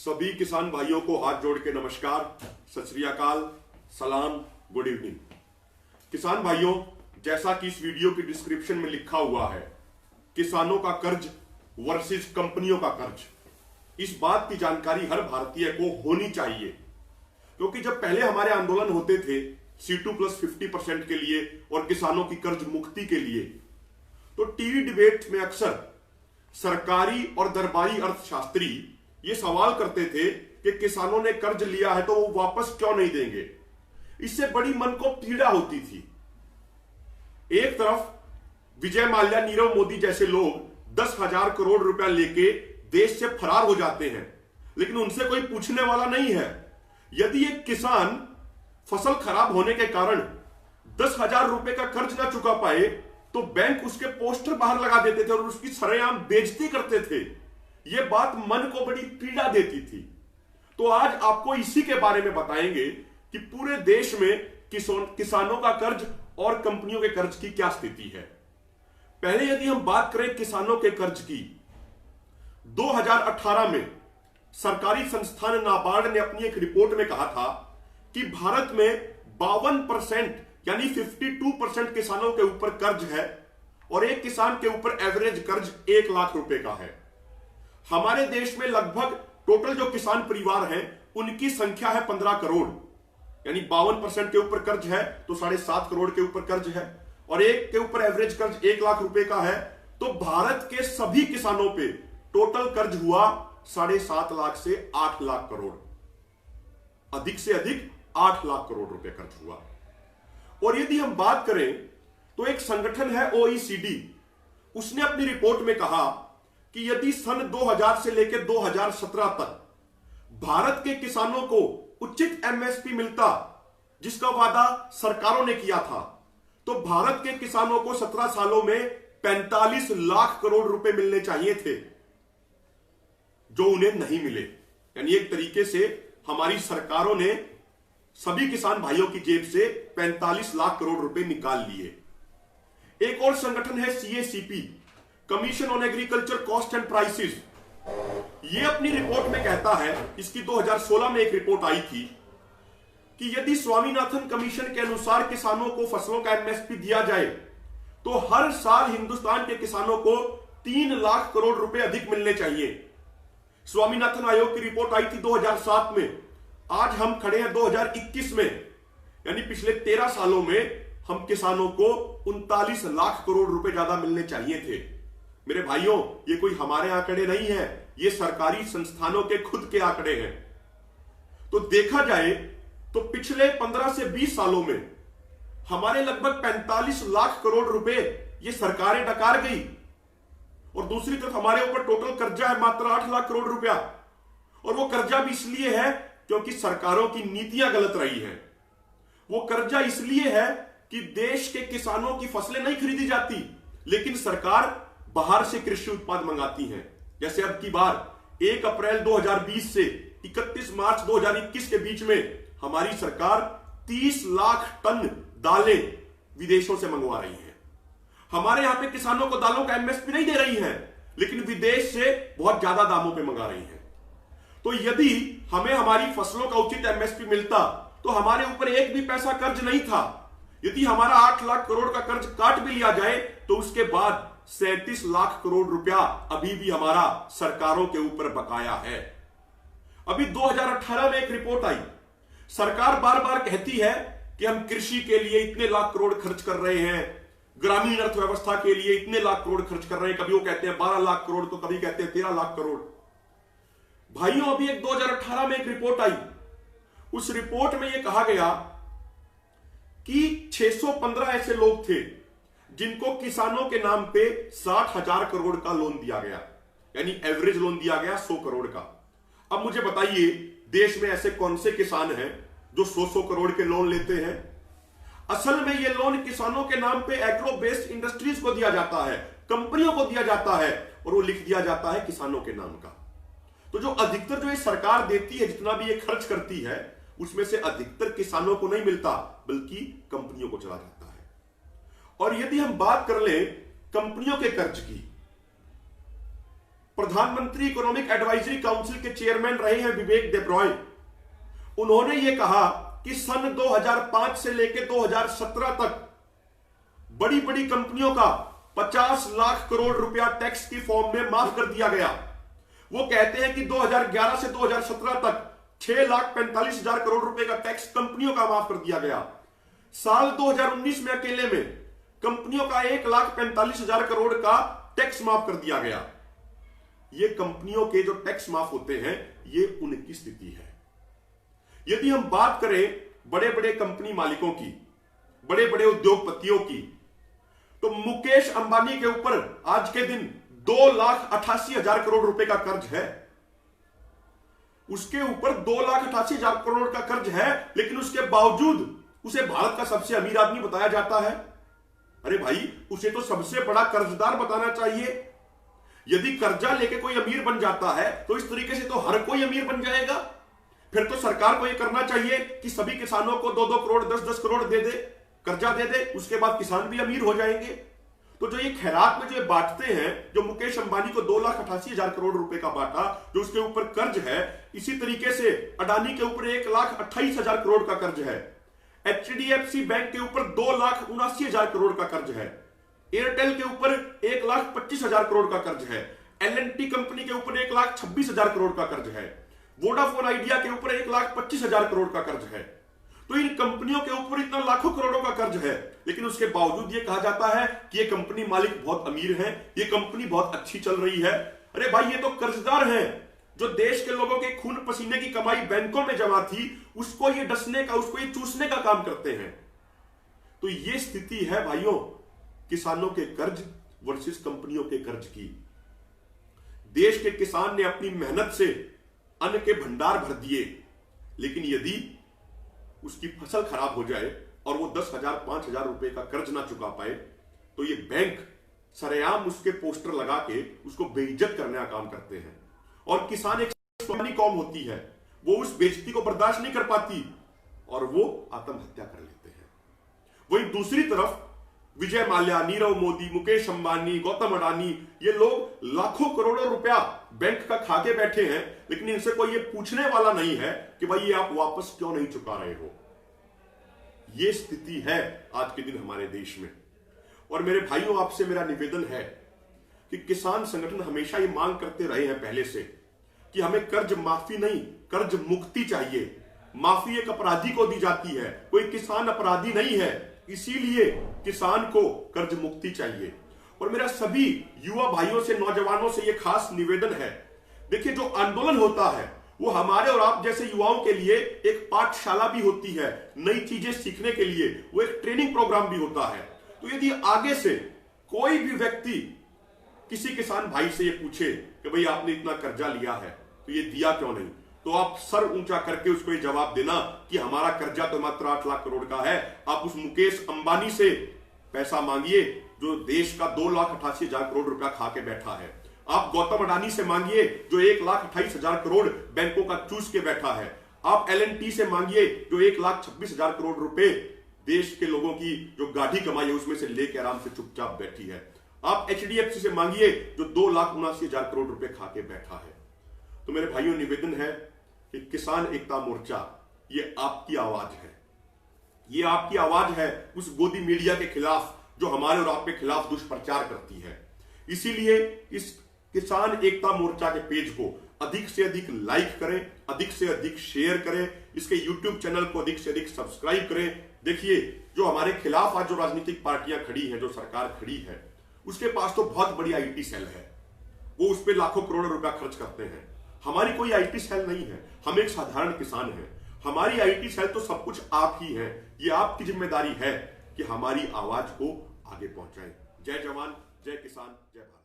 सभी किसान भाइयों को हाथ जोड़ के नमस्कार, सत श्री अकाल, सलाम, गुड इवनिंग। किसान भाइयों, जैसा कि इस वीडियो की डिस्क्रिप्शन में लिखा हुआ है, किसानों का कर्ज वर्सेस कंपनियों का कर्ज, इस बात की जानकारी हर भारतीय को होनी चाहिए। क्योंकि जब पहले हमारे आंदोलन होते थे C2+50% के लिए और किसानों की कर्ज मुक्ति के लिए, तो टीवी डिबेट में अक्सर सरकारी और दरबारी अर्थशास्त्री ये सवाल करते थे कि किसानों ने कर्ज लिया है तो वो वापस क्यों नहीं देंगे। इससे बड़ी मन को पीड़ा होती थी। एक तरफ विजय माल्या, नीरव मोदी जैसे लोग 10,000 करोड़ रुपया लेके देश से फरार हो जाते हैं, लेकिन उनसे कोई पूछने वाला नहीं है। यदि एक किसान फसल खराब होने के कारण 10,000 रुपए का कर्ज ना चुका पाए तो बैंक उसके पोस्टर बाहर लगा देते थे और उसकी सरेआम बेइज्जती करते थे। यह बात मन को बड़ी पीड़ा देती थी। तो आज आपको इसी के बारे में बताएंगे कि पूरे देश में किसानों का कर्ज और कंपनियों के कर्ज की क्या स्थिति है। पहले यदि हम बात करें किसानों के कर्ज की, 2018 में सरकारी संस्थान नाबार्ड ने अपनी एक रिपोर्ट में कहा था कि भारत में 52% यानी 52% किसानों के ऊपर कर्ज है और एक किसान के ऊपर एवरेज कर्ज 1 लाख रुपए का है। हमारे देश में लगभग टोटल जो किसान परिवार हैं उनकी संख्या है 15 करोड़, यानी 52% के ऊपर कर्ज है तो 7.5 करोड़ के ऊपर कर्ज है और एक के ऊपर एवरेज कर्ज 1 लाख रुपए का है। तो भारत के सभी किसानों पे टोटल कर्ज हुआ 7.5 लाख से 8 लाख करोड़, अधिक से अधिक 8 लाख करोड़ रुपए कर्ज हुआ। और यदि हम बात करें तो एक संगठन है OECD, उसने अपनी रिपोर्ट में कहा कि यदि सन 2000 से लेकर 2017 तक भारत के किसानों को उचित MSP मिलता, जिसका वादा सरकारों ने किया था, तो भारत के किसानों को 17 सालों में 45 लाख करोड़ रुपए मिलने चाहिए थे, जो उन्हें नहीं मिले। यानी एक तरीके से हमारी सरकारों ने सभी किसान भाइयों की जेब से 45 लाख करोड़ रुपए निकाल लिए। एक और संगठन है CACP, commission on agriculture cost and prices. ये अपनी रिपोर्ट में कहता है, इसकी 2016 में एक रिपोर्ट आई थी कि यदि स्वामीनाथन कमीशन के अनुसार किसानों को फसलों का MSP दिया जाए तो हर साल हिंदुस्तान के किसानों को 3 लाख करोड़ रुपए अधिक मिलने चाहिए। स्वामीनाथन आयोग की रिपोर्ट आई थी 2007 में। आज हम खड़े हैं 2021 में, यानी पिछले 13 सालों में हम किसानों को 39 लाख करोड़ रुपए ज्यादा मिलने चाहिए थे। मेरे भाइयों, ये कोई हमारे आंकड़े नहीं है, ये सरकारी संस्थानों के खुद के आंकड़े हैं। तो देखा जाए तो पिछले 15 से 20 सालों में हमारे लगभग 45 लाख करोड़ रुपए ये सरकारें डकार गई और दूसरी तरफ हमारे ऊपर टोटल कर्जा है मात्र 8 लाख करोड़ रुपया। और वो कर्जा भी इसलिए है क्योंकि सरकारों की नीतियां गलत रही हैं। वो कर्जा इसलिए है कि देश के किसानों की फसलें नहीं खरीदी जाती, लेकिन सरकार बाहर से कृषि उत्पाद मंगाती है। जैसे अब की बार 1 अप्रैल 2020 से 31 मार्च 2021 के बीच में हमारी सरकार 30 लाख टन दालें विदेशों से मंगवा रही है। हमारे यहां पे किसानों को दालों का MSP नहीं दे रही है, लेकिन विदेश से बहुत ज्यादा दामों पे मंगा रही है। तो यदि हमें हमारी फसलों का उचित MSP मिलता तो हमारे ऊपर एक भी पैसा कर्ज नहीं था। यदि हमारा 8 लाख करोड़ का कर्ज काट भी लिया जाए तो उसके बाद 37 लाख करोड़ रुपया अभी भी हमारा सरकारों के ऊपर बकाया है। अभी 2018 में एक रिपोर्ट आई, सरकार बार बार कहती है कि हम कृषि के लिए इतने लाख करोड़ खर्च कर रहे हैं, ग्रामीण अर्थव्यवस्था के लिए इतने लाख करोड़ खर्च कर रहे हैं। कभी वो कहते हैं 12 लाख करोड़ तो कभी कहते हैं 13 लाख करोड़। भाइयों, अभी एक 2018 में एक रिपोर्ट आई, उस रिपोर्ट में यह कहा गया कि 615 ऐसे लोग थे जिनको किसानों के नाम पे 60,000 करोड़ का लोन दिया गया, यानी एवरेज लोन दिया गया 100 करोड़ का। अब मुझे बताइए, देश में ऐसे कौन से किसान हैं जो 100 करोड़ के लोन लेते हैं? असल में यह लोन किसानों के नाम पे एग्रो बेस्ड इंडस्ट्रीज को दिया जाता है, कंपनियों को दिया जाता है और वो लिख दिया जाता है किसानों के नाम का। तो जो अधिकतर जो ये सरकार देती है, जितना भी ये खर्च करती है, उसमें से अधिकतर किसानों को नहीं मिलता बल्कि कंपनियों को चला जाता है। और यदि हम बात कर लें कंपनियों के कर्ज की, प्रधानमंत्री इकोनॉमिक एडवाइजरी काउंसिल के चेयरमैन रहे हैं विवेक देब्रॉय। उन्होंने यह कहा कि सन 2005 से लेकर 2017 तक बड़ी बड़ी कंपनियों का 50 लाख करोड़ रुपया टैक्स की फॉर्म में माफ कर दिया गया। वो कहते हैं कि 2011 से 2017 तक 6,45,000 करोड़ रुपए का टैक्स कंपनियों का माफ कर दिया गया। साल 2019 में अकेले में कंपनियों का 1,45,000 करोड़ का टैक्स माफ कर दिया गया। ये कंपनियों के जो टैक्स माफ होते हैं, ये उनकी स्थिति है। यदि हम बात करें बड़े बड़े कंपनी मालिकों की, बड़े बड़े उद्योगपतियों की, तो मुकेश अंबानी के ऊपर आज के दिन 2,88,000 करोड़ रुपए का कर्ज है। उसके ऊपर 2,88,000 करोड़ का कर्ज है, लेकिन उसके बावजूद उसे भारत का सबसे अमीर आदमी बताया जाता है। अरे भाई, उसे तो सबसे बड़ा कर्जदार बताना चाहिए। यदि कर्जा लेके कोई अमीर बन जाता है तो इस तरीके से तो हर कोई अमीर बन जाएगा। फिर तो सरकार को यह करना चाहिए कि सभी किसानों को 2-2 करोड़ 10-10 करोड़ दे दे, कर्जा दे दे, उसके बाद किसान भी अमीर हो जाएंगे। तो जो ये खैरात में जो बांटते हैं, जो मुकेश अंबानी को 2,88,000 करोड़ रुपए का बांटा, जो उसके ऊपर कर्ज है, इसी तरीके से अडानी के ऊपर 1,28,000 करोड़ का कर्ज है। HDFC बैंक के ऊपर 2,79,000 करोड़ का कर्ज है। एयरटेल के ऊपर 1,25,000 करोड़ का कर्ज है। L&T कंपनी के ऊपर 1,26,000 करोड़ का कर्ज है। वोडाफोन आइडिया के ऊपर 1,25,000 करोड़ का कर्ज है। तो इन कंपनियों के ऊपर इतना लाखों करोड़ों का कर्ज है, लेकिन उसके बावजूद ये कहा जाता है कि ये कंपनी मालिक बहुत अमीर हैं, ये कंपनी बहुत अच्छी चल रही है। अरे भाई, ये तो कर्जदार हैं। जो देश के लोगों के खून पसीने की कमाई बैंकों में जमा थी, उसको ये डसने का, उसको ये चूसने का काम करते हैं। तो ये स्थिति है भाइयों, किसानों के कर्ज वर्सेस कंपनियों के कर्ज की। देश के किसान ने अपनी मेहनत से अन्न के भंडार भर दिए, लेकिन यदि उसकी फसल खराब हो जाए और वो 10,000 5,000 रुपए का कर्ज ना चुका पाए, तो ये बैंक सरेआम उसके पोस्टर लगा के उसको बेइज्जत करने का काम करते हैं। और किसान एक स्वाभिमानी कौम होती है, वो उस बेइज्जती को बर्दाश्त नहीं कर पाती और वो आत्महत्या कर लेते हैं। वहीं दूसरी तरफ विजय माल्या, नीरव मोदी, मुकेश अंबानी, गौतम अडानी, ये लोग लाखों करोड़ों रुपया बैंक का खा के बैठे हैं, लेकिन इनसे कोई ये पूछने वाला नहीं है कि भाई ये आप वापस क्यों नहीं चुका रहे हो। ये स्थिति है आज के दिन हमारे देश में। और मेरे भाइयों, आपसे मेरा निवेदन है कि किसान संगठन हमेशा ये मांग करते रहे हैं पहले से कि हमें कर्ज माफी नहीं, कर्ज मुक्ति चाहिए। माफी एक अपराधी को दी जाती है, कोई किसान अपराधी नहीं है, इसीलिए किसान को कर्ज मुक्ति चाहिए। और मेरा सभी युवा भाइयों से, नौजवानों से यह खास निवेदन है, देखिए, जो आंदोलन होता है वो हमारे और आप जैसे युवाओं के लिए एक पाठशाला भी होती है, नई चीजें सीखने के लिए वो एक ट्रेनिंग प्रोग्राम भी होता है। तो यदि आगे से कोई भी व्यक्ति किसी किसान भाई से ये पूछे कि भाई आपने इतना कर्जा लिया है तो ये दिया क्यों नहीं, तो आप सर ऊंचा करके उसको ये जवाब देना कि हमारा कर्जा तो मात्र 8 लाख करोड़ का है। आप उस मुकेश अंबानी से पैसा मांगिए जो देश का 2,88,000 करोड़ रुपया खा के बैठा है। आप गौतम अडानी से मांगिए जो 1,28,000 करोड़ बैंकों का चूस के बैठा है। आप L&T से मांगिए जो 1,26,000 करोड़ रुपए देश के लोगों की जो गाढ़ी कमाई है उसमें से लेके आराम से चुपचाप बैठी है। आप HDFC से मांगिए जो 2,79,000 करोड़ रुपए खा के बैठा है। तो मेरे भाइयों, निवेदन है कि किसान एकता मोर्चा ये आपकी आवाज है, ये आपकी आवाज है उस गोदी मीडिया के खिलाफ जो हमारे और आपके खिलाफ दुष्प्रचार करती है। इसीलिए इस किसान एकता मोर्चा के पेज को अधिक से अधिक लाइक करें, अधिक से अधिक शेयर करें, इसके YouTube चैनल को अधिक से अधिक सब्सक्राइब करें। देखिए, जो हमारे खिलाफ आज जो राजनीतिक पार्टियां खड़ी हैं, जो सरकार खड़ी है, उसके पास तो बहुत बड़ी IT सेल है, वो उस पर लाखों करोड़ों रुपया खर्च करते हैं। हमारी कोई IT सेल नहीं है, हम एक साधारण किसान हैं। हमारी IT सेल तो सब कुछ आप ही हैं। ये आपकी जिम्मेदारी है कि हमारी आवाज को आगे पहुंचाएं। जय जवान, जय किसान, जय भारत।